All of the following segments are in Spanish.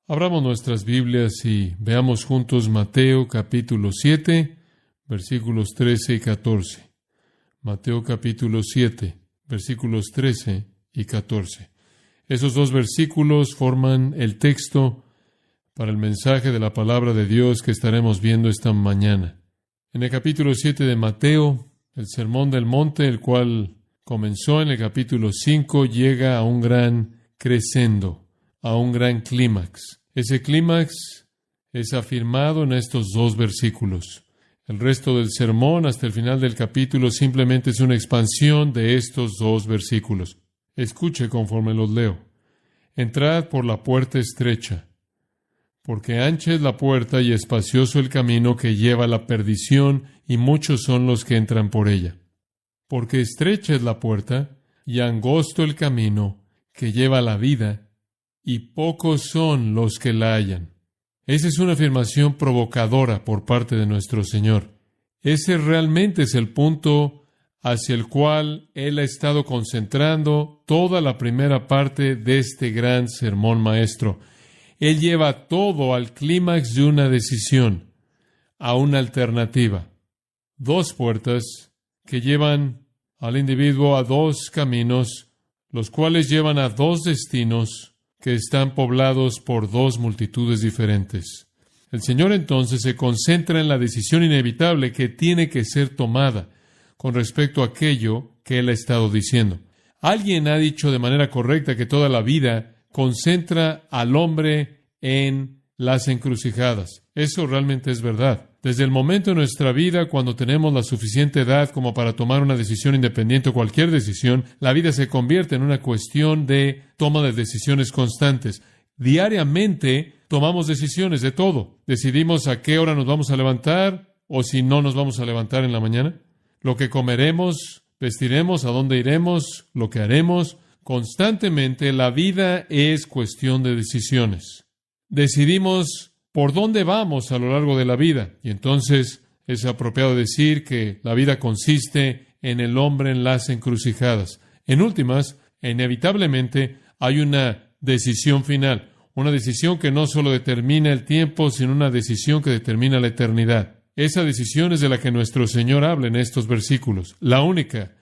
Abramos nuestras Biblias y veamos juntos Mateo capítulo 7, versículos 13 y 14. Mateo capítulo 7, versículos 13 y 14. Esos dos versículos forman el texto para el mensaje de la palabra de Dios que estaremos viendo esta mañana. En el capítulo 7 de Mateo, el Sermón del Monte, el cual comenzó en el capítulo 5, llega a un gran crescendo, a un gran clímax. Ese clímax es afirmado en estos dos versículos. El resto del sermón, hasta el final del capítulo, simplemente es una expansión de estos dos versículos. Escuche conforme los leo. Entrad por la puerta estrecha, porque ancha es la puerta y espacioso el camino que lleva a la perdición, y muchos son los que entran por ella. Porque estrecha es la puerta y angosto el camino que lleva a la vida, y pocos son los que la hallan. Esa es una afirmación provocadora por parte de nuestro Señor. Ese realmente es el punto hacia el cual Él ha estado concentrando toda la primera parte de este gran sermón maestro. Él lleva todo al clímax de una decisión, a una alternativa. Dos puertas que llevan al individuo a dos caminos, los cuales llevan a dos destinos que están poblados por dos multitudes diferentes. El Señor entonces se concentra en la decisión inevitable que tiene que ser tomada con respecto a aquello que Él ha estado diciendo. Alguien ha dicho de manera correcta que toda la vida concentra al hombre en las encrucijadas. Eso realmente es verdad. Desde el momento de nuestra vida, cuando tenemos la suficiente edad como para tomar una decisión independiente o cualquier decisión, la vida se convierte en una cuestión de toma de decisiones constantes. Diariamente tomamos decisiones de todo. Decidimos a qué hora nos vamos a levantar o si no nos vamos a levantar en la mañana. Lo que comeremos, vestiremos, a dónde iremos, lo que haremos. Constantemente la vida es cuestión de decisiones. Decidimos por dónde vamos a lo largo de la vida. Y entonces es apropiado decir que la vida consiste en el hombre en las encrucijadas. En últimas, inevitablemente hay una decisión final. Una decisión que no solo determina el tiempo, sino una decisión que determina la eternidad. Esa decisión es de la que nuestro Señor habla en estos versículos. La única,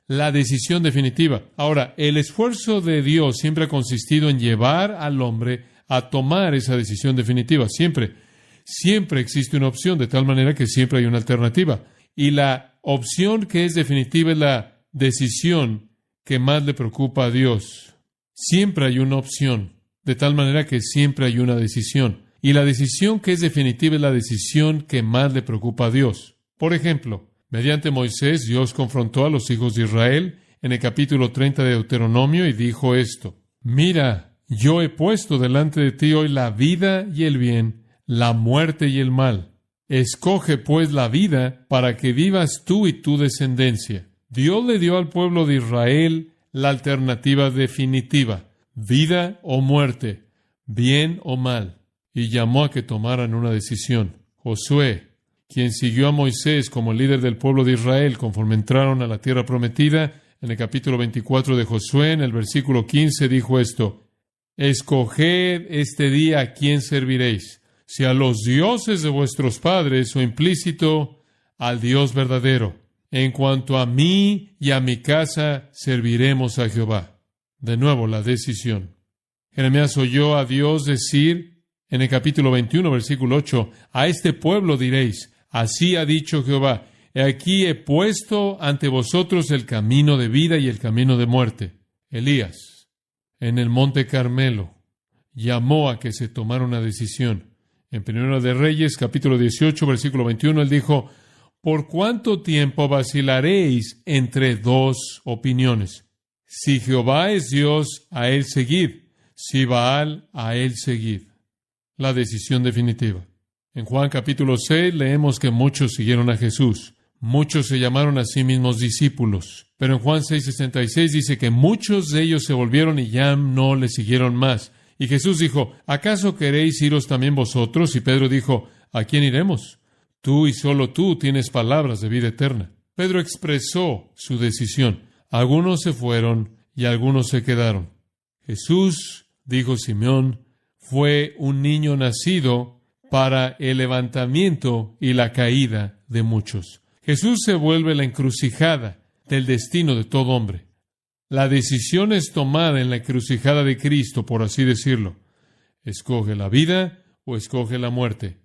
la decisión definitiva. Ahora, el esfuerzo de Dios siempre ha consistido en llevar al hombre a tomar esa decisión definitiva. Siempre existe una opción, de tal manera que siempre hay una alternativa. Y la opción que es definitiva es la decisión que más le preocupa a Dios. Siempre hay una opción, de tal manera que siempre hay una decisión. Y la decisión que es definitiva es la decisión que más le preocupa a Dios. Por ejemplo, mediante Moisés, Dios confrontó a los hijos de Israel en el capítulo 30 de Deuteronomio y dijo esto: Mira, yo he puesto delante de ti hoy la vida y el bien, la muerte y el mal. Escoge pues la vida para que vivas tú y tu descendencia. Dios le dio al pueblo de Israel la alternativa definitiva: vida o muerte, bien o mal. Y llamó a que tomaran una decisión. Josué, quien siguió a Moisés como líder del pueblo de Israel conforme entraron a la tierra prometida, en el capítulo 24 de Josué, en el versículo 15, dijo esto: Escoged este día a quién serviréis, si a los dioses de vuestros padres o implícito al Dios verdadero. En cuanto a mí y a mi casa, serviremos a Jehová. De nuevo, la decisión. Jeremías oyó a Dios decir en el capítulo 21, versículo 8, a este pueblo diréis: así ha dicho Jehová, he aquí he puesto ante vosotros el camino de vida y el camino de muerte. Elías, en el monte Carmelo, llamó a que se tomara una decisión. En Primera de Reyes, capítulo 18, versículo 21, él dijo: ¿por cuánto tiempo vacilaréis entre dos opiniones? Si Jehová es Dios, a él seguid; si Baal, a él seguid. La decisión definitiva. En Juan capítulo 6 leemos que muchos siguieron a Jesús. Muchos se llamaron a sí mismos discípulos. Pero en Juan 6:66 dice que muchos de ellos se volvieron y ya no le siguieron más. Y Jesús dijo: ¿acaso queréis iros también vosotros? Y Pedro dijo: ¿a quién iremos? Tú y solo tú tienes palabras de vida eterna. Pedro expresó su decisión. Algunos se fueron y algunos se quedaron. Jesús, dijo Simeón, fue un niño nacido para el levantamiento y la caída de muchos. Jesús se vuelve la encrucijada del destino de todo hombre. La decisión es tomada en la encrucijada de Cristo, por así decirlo. Escoge la vida o escoge la muerte.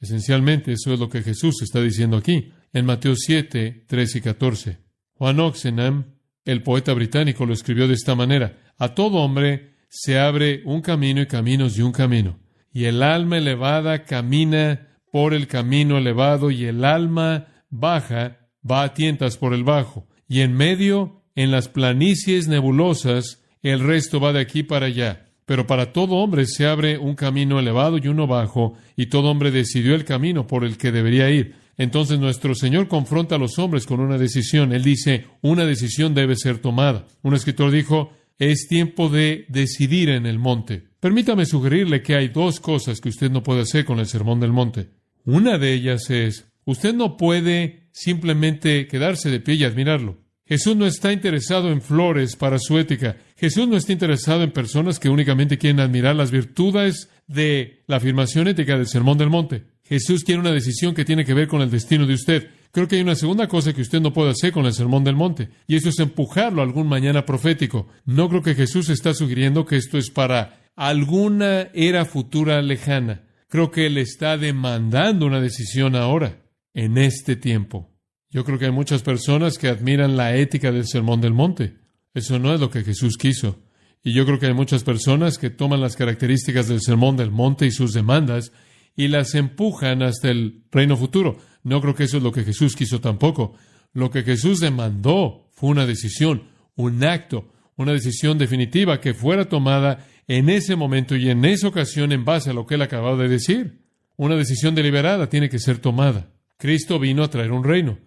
Esencialmente, eso es lo que Jesús está diciendo aquí, en Mateo 7, 13 y 14. Juan Oxenham, el poeta británico, lo escribió de esta manera: a todo hombre se abre un camino y caminos de un camino, y el alma elevada camina por el camino elevado, y el alma baja va a tientas por el bajo, y en medio, en las planicies nebulosas, el resto va de aquí para allá. Pero para todo hombre se abre un camino elevado y uno bajo, y todo hombre decidió el camino por el que debería ir. Entonces nuestro Señor confronta a los hombres con una decisión. Él dice, una decisión debe ser tomada. Un escritor dijo, es tiempo de decidir en el monte. Permítame sugerirle que hay dos cosas que usted no puede hacer con el Sermón del Monte. Una de ellas es, usted no puede simplemente quedarse de pie y admirarlo. Jesús no está interesado en flores para su ética. Jesús no está interesado en personas que únicamente quieren admirar las virtudes de la afirmación ética del Sermón del Monte. Jesús quiere una decisión que tiene que ver con el destino de usted. Creo que hay una segunda cosa que usted no puede hacer con el Sermón del Monte, y eso es empujarlo a algún mañana profético. No creo que Jesús está sugiriendo que esto es para alguna era futura lejana. Creo que Él está demandando una decisión ahora, en este tiempo. Yo creo que hay muchas personas que admiran la ética del Sermón del Monte. Eso no es lo que Jesús quiso. Y yo creo que hay muchas personas que toman las características del Sermón del Monte y sus demandas y las empujan hasta el reino futuro. No creo que eso es lo que Jesús quiso tampoco. Lo que Jesús demandó fue una decisión, un acto, una decisión definitiva que fuera tomada en ese momento y en esa ocasión en base a lo que Él acababa de decir. Una decisión deliberada tiene que ser tomada. Cristo vino a traer un reino.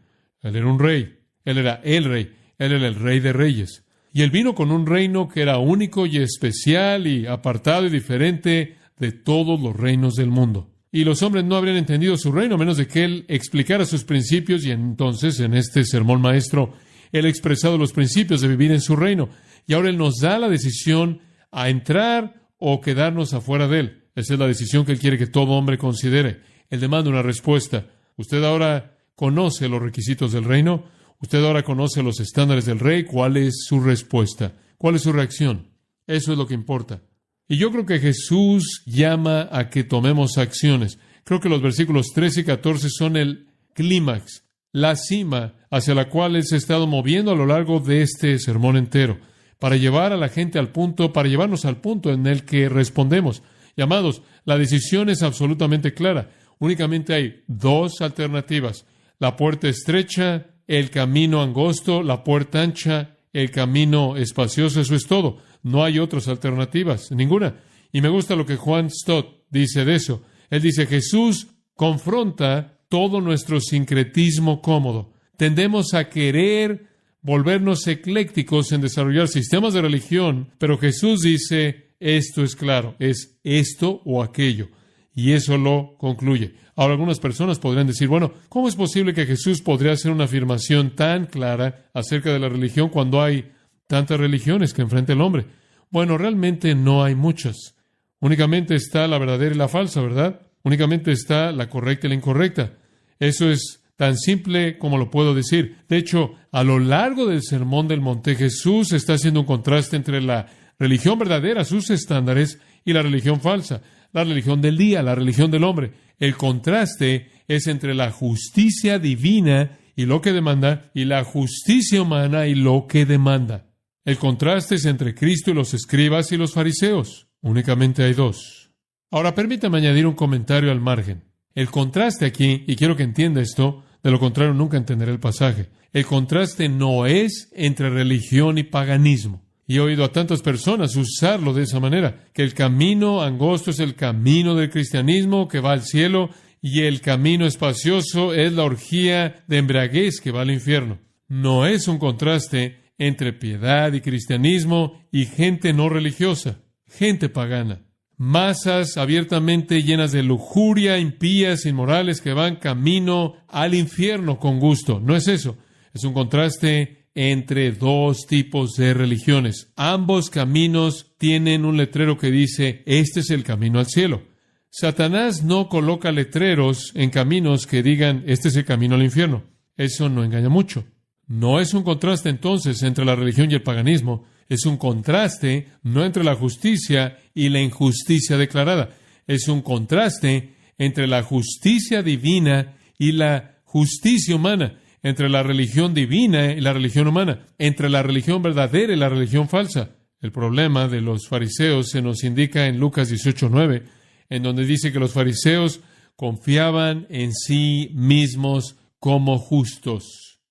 Él era un rey. Él era el rey. Él era el rey de reyes. Y Él vino con un reino que era único y especial y apartado y diferente de todos los reinos del mundo. Y los hombres no habrían entendido su reino a menos de que Él explicara sus principios, y entonces en este sermón maestro Él ha expresado los principios de vivir en su reino. Y ahora Él nos da la decisión a entrar o quedarnos afuera de Él. Esa es la decisión que Él quiere que todo hombre considere. Él demanda una respuesta. Usted ahora conoce los requisitos del reino. Usted ahora conoce los estándares del rey. ¿Cuál es su respuesta? ¿Cuál es su reacción? Eso es lo que importa. Y yo creo que Jesús llama a que tomemos acciones. Creo que los versículos 13 y 14 son el clímax, la cima hacia la cual Él se ha estado moviendo a lo largo de este sermón entero, para llevar a la gente al punto, para llevarnos al punto en el que respondemos. Y amados, la decisión es absolutamente clara. Únicamente hay dos alternativas: la puerta estrecha, el camino angosto, la puerta ancha, el camino espacioso. Eso es todo. No hay otras alternativas, ninguna. Y me gusta lo que Juan Stott dice de eso. Él dice, Jesús confronta todo nuestro sincretismo cómodo. Tendemos a querer volvernos eclécticos en desarrollar sistemas de religión, pero Jesús dice, esto es claro, es esto o aquello. Y eso lo concluye. Ahora, algunas personas podrían decir, bueno, ¿cómo es posible que Jesús podría hacer una afirmación tan clara acerca de la religión cuando hay tantas religiones que enfrenta el hombre? Bueno, realmente no hay muchas. Únicamente está la verdadera y la falsa, ¿verdad? Únicamente está la correcta y la incorrecta. Eso es tan simple como lo puedo decir. De hecho, a lo largo del Sermón del Monte, Jesús está haciendo un contraste entre la religión verdadera, sus estándares, y la religión falsa, la religión del día, la religión del hombre. El contraste es entre la justicia divina y lo que demanda, y la justicia humana y lo que demanda. El contraste es entre Cristo y los escribas y los fariseos. Únicamente hay dos. Ahora, permítame añadir un comentario al margen. El contraste aquí, y quiero que entienda esto, de lo contrario nunca entenderé el pasaje. El contraste no es entre religión y paganismo. Y he oído a tantas personas usarlo de esa manera, que el camino angosto es el camino del cristianismo que va al cielo, y el camino espacioso es la orgía de embriaguez que va al infierno. No es un contraste entre piedad y cristianismo y gente no religiosa, gente pagana. Masas abiertamente llenas de lujuria, impías, inmorales, que van camino al infierno con gusto. No es eso. Es un contraste entre dos tipos de religiones. Ambos caminos tienen un letrero que dice, este es el camino al cielo. Satanás no coloca letreros en caminos que digan, este es el camino al infierno. Eso no engaña mucho. No es un contraste entonces entre la religión y el paganismo. Es un contraste no entre la justicia y la injusticia declarada. Es un contraste entre la justicia divina y la justicia humana, entre la religión divina y la religión humana, entre la religión verdadera y la religión falsa. El problema de los fariseos se nos indica en Lucas 18:9, en donde dice que los fariseos confiaban en sí mismos como justos.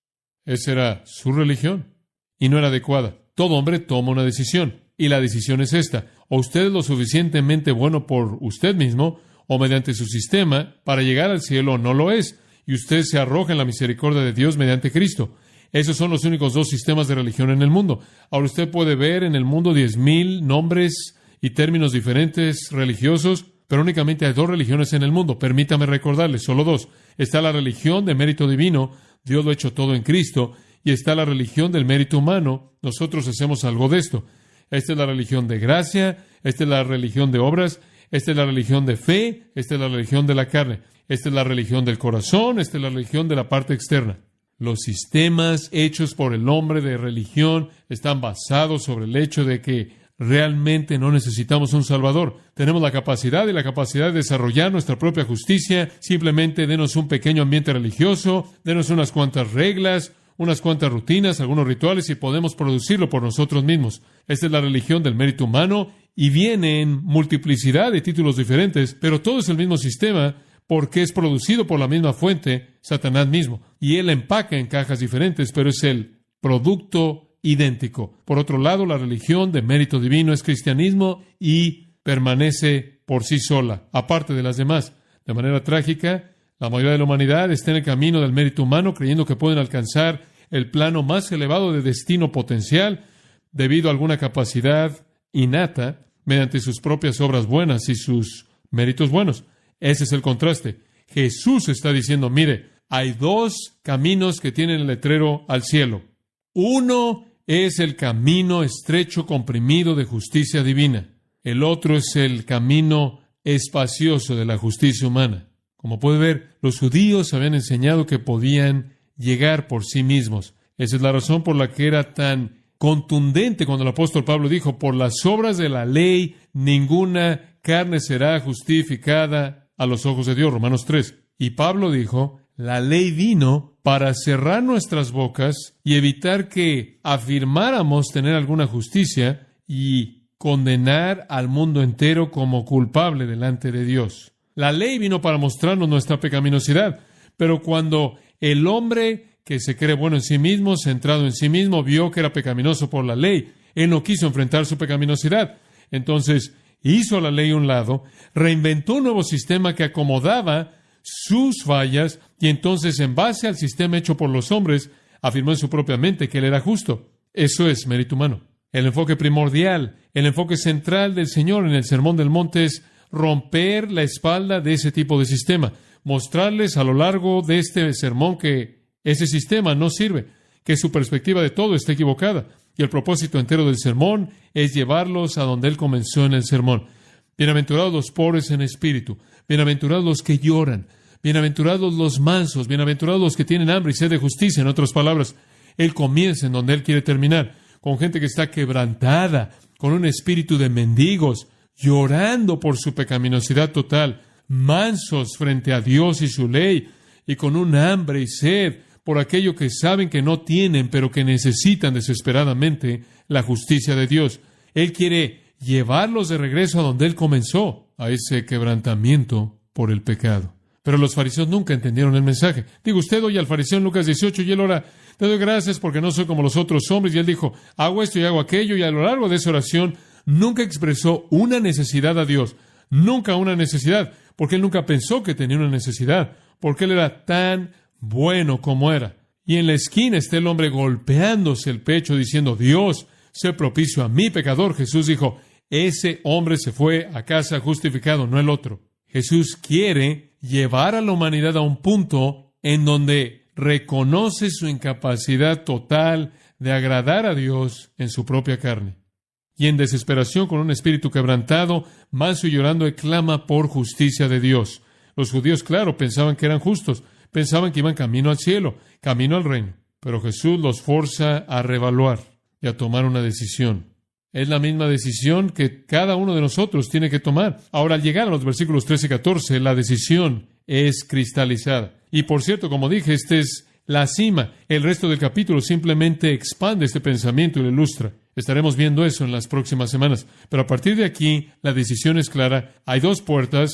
Esa era su religión y no era adecuada. Todo hombre toma una decisión y la decisión es esta: o usted es lo suficientemente bueno por usted mismo o mediante su sistema para llegar al cielo, o no lo es, y usted se arroja en la misericordia de Dios mediante Cristo. Esos son los únicos dos sistemas de religión en el mundo. Ahora usted puede ver en el mundo 10,000 nombres y términos diferentes religiosos, pero únicamente hay dos religiones en el mundo. Permítame recordarles, solo dos. Está la religión de mérito divino, Dios lo ha hecho todo en Cristo, y está la religión del mérito humano, nosotros hacemos algo de esto. Esta es la religión de gracia, esta es la religión de obras, esta es la religión de fe, esta es la religión de la carne, esta es la religión del corazón, esta es la religión de la parte externa. Los sistemas hechos por el hombre de religión están basados sobre el hecho de que realmente no necesitamos un Salvador. Tenemos la capacidad de desarrollar nuestra propia justicia. Simplemente denos un pequeño ambiente religioso, denos unas cuantas reglas, unas cuantas rutinas, algunos rituales, y podemos producirlo por nosotros mismos. Esta es la religión del mérito humano y viene en multiplicidad de títulos diferentes, pero todo es el mismo sistema porque es producido por la misma fuente, Satanás mismo. Y él empaca en cajas diferentes, pero es el producto idéntico. Por otro lado, la religión de mérito divino es cristianismo y permanece por sí sola, aparte de las demás. De manera trágica, la mayoría de la humanidad está en el camino del mérito humano, creyendo que pueden alcanzar el plano más elevado de destino potencial debido a alguna capacidad innata mediante sus propias obras buenas y sus méritos buenos. Ese es el contraste. Jesús está diciendo, mire, hay dos caminos que tienen el letrero al cielo. Uno es el camino estrecho, comprimido de justicia divina. El otro es el camino espacioso de la justicia humana. Como puede ver, los judíos habían enseñado que podían llegar por sí mismos. Esa es la razón por la que era tan contundente cuando el apóstol Pablo dijo, por las obras de la ley, ninguna carne será justificada a los ojos de Dios. Romanos 3. Y Pablo dijo, la ley vino para cerrar nuestras bocas y evitar que afirmáramos tener alguna justicia y condenar al mundo entero como culpable delante de Dios. La ley vino para mostrarnos nuestra pecaminosidad, pero cuando el hombre que se cree bueno en sí mismo, centrado en sí mismo, vio que era pecaminoso por la ley, él no quiso enfrentar su pecaminosidad. Entonces hizo la ley a un lado, reinventó un nuevo sistema que acomodaba sus fallas, y entonces, en base al sistema hecho por los hombres, afirmó en su propia mente que él era justo. Eso es mérito humano. El enfoque primordial, el enfoque central del Señor en el Sermón del Monte es romper la espalda de ese tipo de sistema, mostrarles a lo largo de este sermón que ese sistema no sirve, que su perspectiva de todo está equivocada, y el propósito entero del sermón es llevarlos a donde Él comenzó en el sermón. Bienaventurados los pobres en espíritu, bienaventurados los que lloran, bienaventurados los mansos, bienaventurados los que tienen hambre y sed de justicia. En otras palabras, Él comienza en donde Él quiere terminar, con gente que está quebrantada, con un espíritu de mendigos, llorando por su pecaminosidad total, mansos frente a Dios y su ley, y con un hambre y sed por aquello que saben que no tienen, pero que necesitan desesperadamente la justicia de Dios. Él quiere llevarlos de regreso a donde Él comenzó, a ese quebrantamiento por el pecado. Pero los fariseos nunca entendieron el mensaje. Digo, usted oye al fariseo en Lucas 18 y él ora, te doy gracias porque no soy como los otros hombres. Y él dijo, hago esto y hago aquello. Y a lo largo de esa oración nunca expresó una necesidad a Dios. Nunca una necesidad. Porque él nunca pensó que tenía una necesidad. Porque él era tan bueno como era. Y en la esquina está el hombre golpeándose el pecho diciendo, Dios, sé propicio a mi pecador. Jesús dijo, ese hombre se fue a casa justificado, no el otro. Jesús quiere llevar a la humanidad a un punto en donde reconoce su incapacidad total de agradar a Dios en su propia carne. Y en desesperación, con un espíritu quebrantado, manso y llorando, clama por justicia de Dios. Los judíos, claro, pensaban que eran justos, pensaban que iban camino al cielo, camino al reino. Pero Jesús los forza a reevaluar y a tomar una decisión. Es la misma decisión que cada uno de nosotros tiene que tomar. Ahora, al llegar a los versículos 13 y 14, la decisión es cristalizada. Y por cierto, como dije, esta es la cima. El resto del capítulo simplemente expande este pensamiento y lo ilustra. Estaremos viendo eso en las próximas semanas. Pero a partir de aquí, la decisión es clara. Hay dos puertas.